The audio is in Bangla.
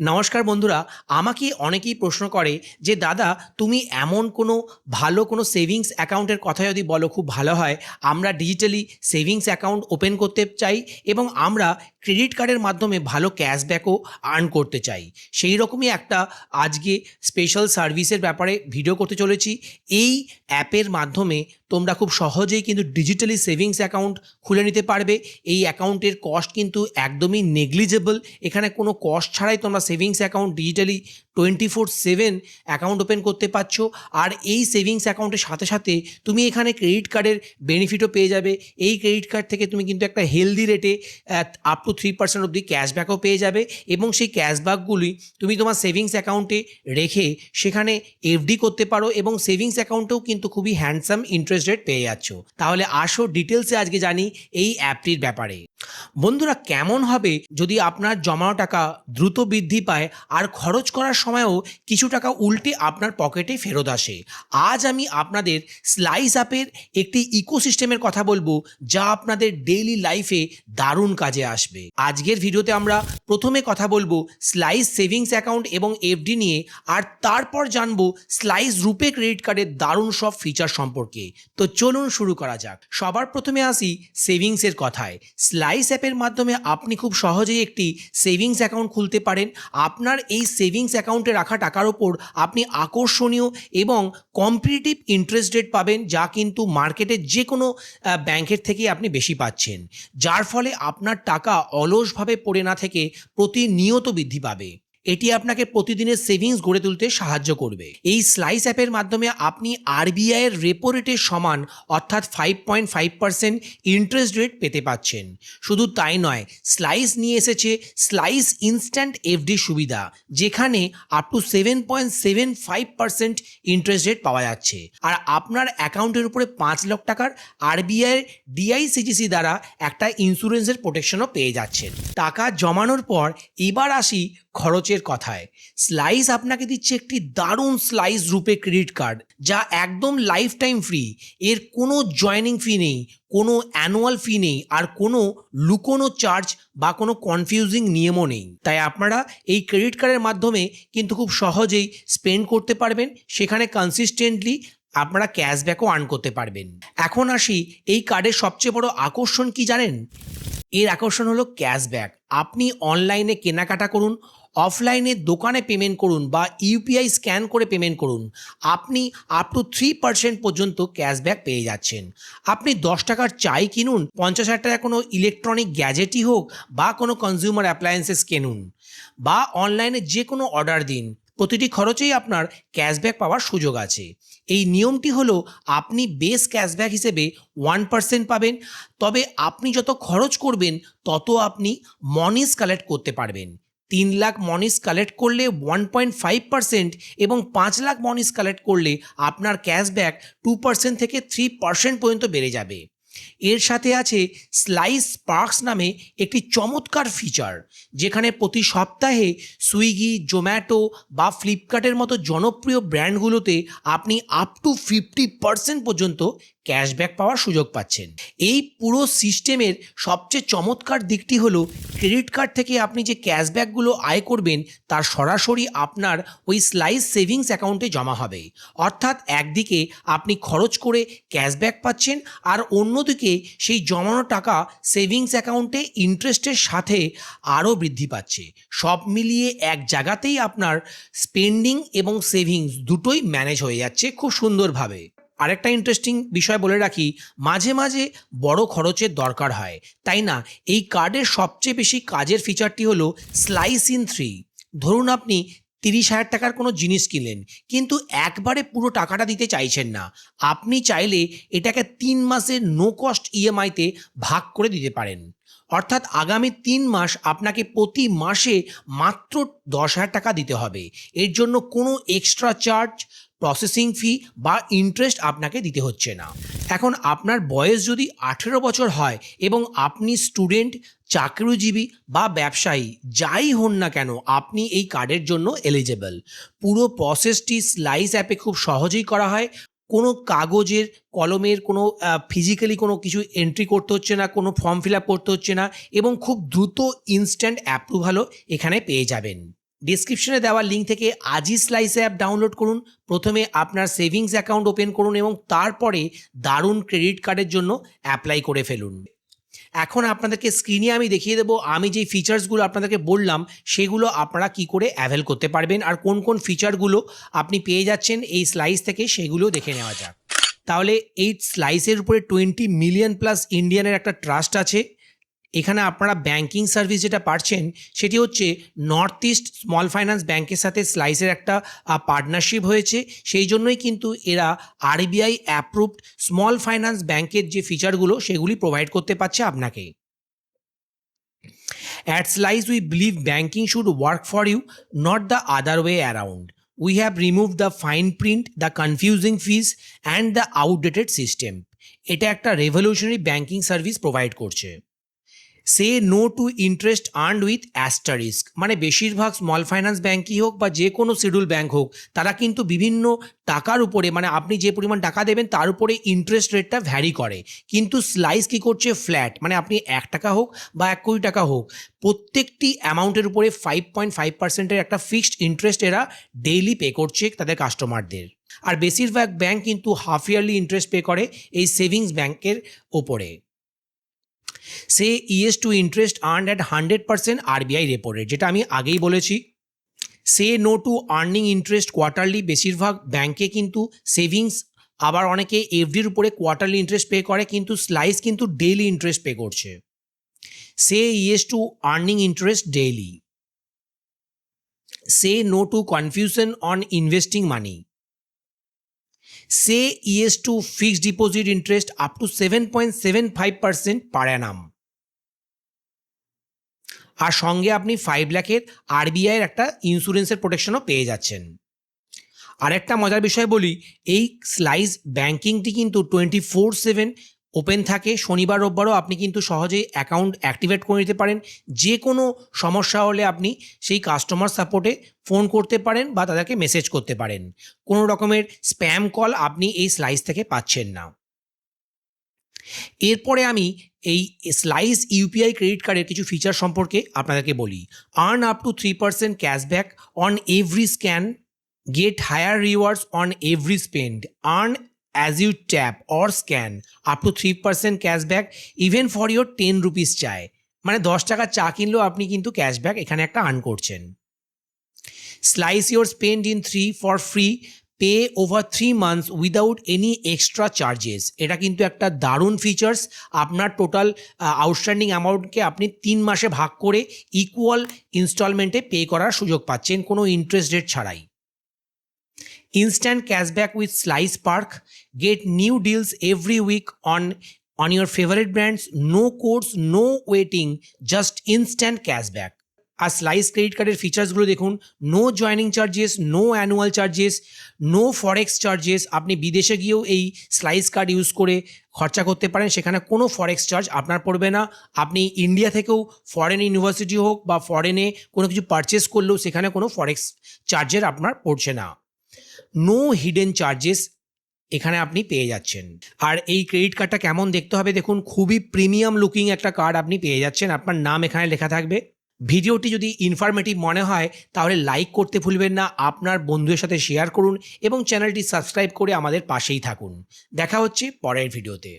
নমস্কার বন্ধুরা, আমাকে অনেকেই প্রশ্ন করে যে দাদা তুমি এমন কোনো ভালো কোনো সেভিংস অ্যাকাউন্টের কথা যদি বলো খুব ভালো হয়। আমরা ডিজিটালি সেভিংস অ্যাকাউন্ট ওপেন করতে চাই এবং আমরা ক্রেডিট কার্ডের মাধ্যমে ভালো ক্যাশব্যাকও আর্ন করতে চাই। সেই রকমই একটা আজকে স্পেশাল সার্ভিসের ব্যাপারে ভিডিও করতে চলেছি। এই অ্যাপের মাধ্যমে তোমরা খুব সহজেই কিন্তু ডিজিটালি সেভিংস অ্যাকাউন্ট খুলে নিতে পারবে। এই অ্যাকাউন্টের কস্ট কিন্তু একদমই নেগলিজেবল। এখানে কোনো কস্ট ছাড়াই তোমরা savings account digitally 24/7 account open করতে পারছো। আর এই সেভিংস অ্যাকাউন্টের সাথে সাথে তুমি এখানে ক্রেডিট কার্ডের বেনিফিটও পেয়ে যাবে। এই ক্রেডিট কার্ড থেকে তুমি কিন্তু একটা হেলদি রেটে আপ টু 3% অবধি ক্যাশব্যাকও পেয়ে যাবে এবং সেই ক্যাশব্যাকগুলি তুমি তোমার সেভিংস অ্যাকাউন্টে রেখে সেখানে এফডি করতে পারো এবং সেভিংস অ্যাকাউন্টেও কিন্তু খুবই হ্যান্ডসাম ইন্টারেস্ট রেট পেয়ে যাচ্ছ। তাহলে আসো ডিটেলসে আজকে জানি এই অ্যাপটির ব্যাপারে। বন্ধুরা, কেমন হবে যদি আপনার জমানো টাকা দ্রুত বৃদ্ধি পায় আর খরচ করার সময়ও কিছু টাকা উল্টে আপনার পকেটে ফেরত আসে? আজ আমি আপনাদের স্লাইস অ্যাপের একটি ইকোসিস্টেমের কথা বলবো যা আপনাদের ডেইলি লাইফে দারুণ কাজে আসবে। আজকের ভিডিওতে আমরা প্রথমে কথা বলবো স্লাইস সেভিংস অ্যাকাউন্ট এবং এফডি নিয়ে, আর তারপর জানবো স্লাইস রুপে ক্রেডিট কার্ডের দারুণ সব ফিচার সম্পর্কে। তো চলুন শুরু করা যাক। সবার প্রথমে আসি সেভিংসের কথায়। স্লাইস অ্যাপের মাধ্যমে আপনি খুব সহজেই একটি সেভিংস অ্যাকাউন্ট খুলতে পারেন। আপনার এই সেভিংস অ্যাকাউন্টে রাখা টাকার ওপর আপনি আকর্ষণীয় এবং কম্পিটিটিভ ইন্টারেস্ট রেট পাবেন, যা কিন্তু মার্কেটের যে কোনো ব্যাংকের থেকেই আপনি বেশি পাচ্ছেন, যার ফলে আপনার টাকা অলসভাবে পড়ে না থেকে প্রতিনিয়ত বৃদ্ধি পাবে। এটি আপনাকে প্রতিদিনের সেভিংস গড়ে তুলতে সাহায্য করবে। এই স্লাইস অ্যাপের মাধ্যমে আপনি আরবিআই এর রেপো রেটের সমান অর্থাৎ 5.5% ইন্টারেস্ট রেট পেতে পাচ্ছেন। শুধু তাই নয়, স্লাইস নিয়ে এসেছে স্লাইস ইনস্ট্যান্ট এফডি সুবিধা, যেখানে আপ টু 7.75% ইন্টারেস্ট রেট পাওয়া যাচ্ছে। আর আপনার অ্যাকাউন্টের উপরে 5 লাখ টাকার আরবিআই ডিআইসিজিসি দ্বারা একটা ইন্স্যুরেন্সের প্রোটেকশনও পেয়ে যাচ্ছেন। টাকা জমানোর পর এবার আসি খরচের কথায়। স্লাইস আপনাকে দিচ্ছে একটি দারুণ স্লাইস রূপে ক্রেডিট কার্ড, যা একদম লাইফ টাইম ফ্রি। এর কোনো জয়নিং ফি নেই, কোনো অ্যানুয়াল ফি নেই, আর কোনো লুকোনো চার্জ বা কোনো কনফিউজিং নিয়মও নেই। তাই আপনারা এই ক্রেডিট কার্ডের মাধ্যমে কিন্তু খুব সহজেই স্পেন্ড করতে পারবেন, সেখানে কনসিস্টেন্টলি আপনারা ক্যাশব্যাকও আর্ন করতে পারবেন। এখন আসি এই কার্ডের সবচেয়ে বড় আকর্ষণ কি জানেন? এর আকর্ষণ হলো ক্যাশব্যাক। আপনি অনলাইনে কেনাকাটা করুন, অফলাইনে দোকানে পেমেন্ট করুন বা ইউপিআই স্ক্যান করে পেমেন্ট করুন, আপনি আপ টু 3% পর্যন্ত ক্যাশব্যাক পেয়ে যাচ্ছেন। আপনি 10 টাকার চাই কিনুন, 50,000 টাকা কোনো ইলেকট্রনিক গ্যাজেটই হোক বা কোনো কনজিউমার অ্যাপ্লায়েন্সেস কিনুন, বা অনলাইনে যে কোনো অর্ডার দিন, প্রতিটি খরচেই আপনার ক্যাশব্যাক পাওয়ার সুযোগ আছে। এই নিয়মটি হলো আপনি বেস ক্যাশব্যাক হিসেবে 1% পাবেন, তবে আপনি যত খরচ করবেন তত আপনি মনিজ কালেক্ট করতে পারবেন। 3 লাখ মনিজ কালেক্ট করলে 1.5% এবং 5 লাখ মনিজ কালেক্ট করলে আপনার ক্যাশব্যাক 2% থেকে 3% পর্যন্ত বেড়ে যাবে। এর সাথে আছে স্লাইস পার্কস নামে একটি চমৎকার ফিচার, যেখানে প্রতি সপ্তাহে সুইগি, জোম্যাটো বা ফ্লিপকার্টের মতো জনপ্রিয় ব্র্যান্ডগুলোতে আপনি আপ টু 50% পর্যন্ত ক্যাশব্যাক পাওয়ার সুযোগ পাচ্ছেন। এই পুরো সিস্টেমের সবচেয়ে চমৎকার দিকটি হলো ক্রেডিট কার্ড থেকে আপনি যে ক্যাশব্যাকগুলো আয় করবেন তার সরাসরি আপনার ওই স্লাইস সেভিংস অ্যাকাউন্টে জমা হবে। অর্থাৎ একদিকে আপনি খরচ করে ক্যাশব্যাক পাচ্ছেন, আর অন্যদিকে সেই জমানো টাকা সেভিংস অ্যাকাউন্টে ইন্টারেস্টের সাথে আরও বৃদ্ধি পাচ্ছে। সব মিলিয়ে এক জায়গাতেই আপনার স্পেন্ডিং এবং সেভিংস দুটোই ম্যানেজ হয়ে যাচ্ছে খুব সুন্দরভাবে। আরেকটা ইন্টারেস্টিং বিষয় বলে রাখি, মাঝে মাঝে বড় খরচের দরকার হয়, তাই না এই কার্ডের সবচেয়ে বেশি কাজের ফিচারটি হলো স্লাইস ইন 3। ধরুন আপনি 30,000 টাকার কোনো জিনিস কিনলেন, কিন্তু একবারে পুরো টাকাটা দিতে চাইছেন না। আপনি চাইলে এটাকে 3 মাসের নো কস্ট ইএমআইতে ভাগ করে দিতে পারেন। অর্থাৎ আগামী 3 মাস আপনাকে প্রতি মাসে মাত্র 10,000 টাকা দিতে হবে। এর জন্য কোনো এক্সট্রা চার্জ, প্রসেসিং ফি বা ইন্টারেস্ট আপনাকে দিতে হচ্ছে না। এখন আপনার বয়স যদি 18 বছর হয় এবং আপনি স্টুডেন্ট, চাকরিজীবী বা ব্যবসায়ী যাই হন না কেন, আপনি এই কার্ডের জন্য এলিজেবল। পুরো প্রসেসটি স্লাইস অ্যাপে খুব সহজেই করা হয়। কোনো কাগজের কলমের কোনো ফিজিক্যালি কোনো কিছু এন্ট্রি করতে হচ্ছে না, কোনো ফর্ম ফিল আপ করতে হচ্ছে না, এবং খুব দ্রুত ইনস্ট্যান্ট অ্যাপ্রুভালও এখানে পেয়ে যাবেন। ডেসক্রিপশনে দেওয়া লিঙ্ক থেকে আজই স্লাইস অ্যাপ ডাউনলোড করুন। প্রথমে আপনার সেভিংস অ্যাকাউন্ট ওপেন করুন এবং তারপরে দারুণ ক্রেডিট কার্ডের জন্য অ্যাপ্লাই করে ফেলুন। এখন আপনাদেরকে স্ক্রিনে আমি দেখিয়ে দেবো আমি যেই ফিচার্সগুলো আপনাদেরকে বললাম সেগুলো আপনারা কি করে অ্যাভেল করতে পারবেন আর কোন কোন ফিচারগুলো আপনি পেয়ে যাচ্ছেন এই স্লাইস থেকে সেগুলো দেখে নেওয়া যাক। তাহলে এই স্লাইসের উপরে 20 মিলিয়ন প্লাস ইন্ডিয়ানের একটা ট্রাস্ট আছে। এখানে আপনারা ব্যাংকিং সার্ভিস যেটা পাচ্ছেন সেটি হচ্ছে নর্থ ইস্ট স্মল ফাইন্যান্স ব্যাংকের সাথে স্লাইসের একটা পার্টনারশিপ হয়েছে, সেই জন্যই কিন্তু এরা আরবিআই অ্যাপ্রুভড স্মল ফাইন্যান্স ব্যাংকের যে ফিচারগুলো সেগুলি প্রোভাইড করতে পারছে আপনাকে। At Slice, we believe banking should work for you, not the other way around. We have removed the fine print, the confusing fees, and the outdated system. এটা একটা রেভলিউশনারি ব্যাংকিং সার্ভিস প্রোভাইড করছে। Say no to interest earned with asterisk, মানে বেশিরভাগ স্মল ফাইন্যান্স ব্যাংকই হোক বা যে কোনো শিডিউল ব্যাংক হোক তারা কিন্তু বিভিন্ন টাকার উপরে, মানে আপনি যে পরিমাণ টাকা দেবেন তার উপরে ইন্টারেস্ট রেটটা ভ্যারি করে। কিন্তু স্লাইস কী করছে, ফ্ল্যাট, মানে আপনি 1 টাকা হোক বা 1 কোটি টাকা হোক প্রত্যেকটি অ্যামাউন্টের উপরে 5.5% একটা ফিক্সড ইন্টারেস্ট এরা ডেইলি পে করছে তাদের কাস্টমারদের। আর বেশিরভাগ ব্যাংক কিন্তু হাফ ইয়ারলি ইন্টারেস্ট পে করে এই সেভিংস ব্যাংকের ওপরে। Say yes to interest earned at 100% RBI repo rate, যেটা আমি আগেই বলেছি। Say no to earning interest quarterly, বেশিরভাগ ব্যাংকে কিন্তু সেভিংস আবার অনেকে এফডির উপরে কোয়ার্টারলি ইন্টারেস্ট পে করে, কিন্তু স্লাইস কিন্তু ডেইলি ইন্টারেস্ট পে করছে। Say yes to earning interest daily. Say no to confusion on investing money. Say yes to fixed deposit interest up to 7.75% per annum. আর সঙ্গে আপনি 5 লাখের আরবিআইয়ের একটা ইন্স্যুরেন্সের প্রোটেকশনও পেয়ে যাচ্ছেন। আরেকটা মজার বিষয় বলি, এই স্লাইস ব্যাংকিংটি কিন্তু 24/7 ওপেন থাকে। শনিবার রোববারও আপনি কিন্তু সহজেই অ্যাকাউন্ট অ্যাক্টিভেট করে নিতে পারেন। যে কোনো সমস্যা হলে আপনি সেই কাস্টমার সাপোর্টে ফোন করতে পারেন বা তাদেরকে মেসেজ করতে পারেন। কোনো রকমের স্প্যাম কল আপনি এই স্লাইস থেকে পাচ্ছেন না। এরপরে আমি এই স্লাইস ইউপিআই ক্রেডিট কার্ডের কিছু ফিচার সম্পর্কে আপনাদেরকে বলি। Earn up to 3% cashback on every scan, get higher rewards on every spend, earn as you tap or scan up to 3% cashback even for your 10 rupees চায়, মানে 10 টাকা চা কিনলেও আপনি কিন্তু ক্যাশব্যাক এখানে একটা আর্ন করছেন। Slice your spend in 3 for free, pay over 3 months without any extra charges. এটা কিন্তু একটা দারুণ ফিচার্স। আপনার টোটাল আউটস্ট্যান্ডিং অ্যামাউন্টকে আপনি 3 মাসে ভাগ করে ইকুয়াল ইনস্টলমেন্টে পে করার সুযোগ পাচ্ছেন কোনো ইন্টারেস্ট রেট ছাড়াই। Instant cashback with Slice Park. Get new deals every week on your favorite brands. No codes, no waiting, just instant cashback. আর স্লাইস ক্রেডিট কার্ডের ফিচার্সগুলো দেখুন। No joining charges, no annual charges, no forex charges. আপনি বিদেশে গিয়েও এই স্লাইস কার্ড ইউজ করে খরচা করতে পারেন, সেখানে কোনো ফরেক্স চার্জ আপনার পড়বে না। আপনি ইন্ডিয়া থেকেও ফরেন ইউনিভার্সিটি হোক বা ফরেনে কোনো কিছু পারচেস করলেও সেখানে কোনো ফরেক্স চার্জের আপনার পড়ছে না। নো হিডেন চার্জেস এখানে আপনি পেয়ে যাচ্ছেন। আর এই ক্রেডিট কার্ডটা কেমন দেখতে হবে দেখুন, খুবই প্রিমিয়াম লুকিং একটা কার্ড আপনি পেয়ে যাচ্ছেন। আপনার নাম এখানে লেখা থাকবে। ভিডিওটি যদি ইনফরমেটিভ মনে হয় তাহলে লাইক করতে ভুলবেন না, আপনার বন্ধুদের সাথে শেয়ার করুন এবং চ্যানেলটি সাবস্ক্রাইব করে আমাদের পাশেই থাকুন। দেখা হচ্ছে পরের ভিডিওতে।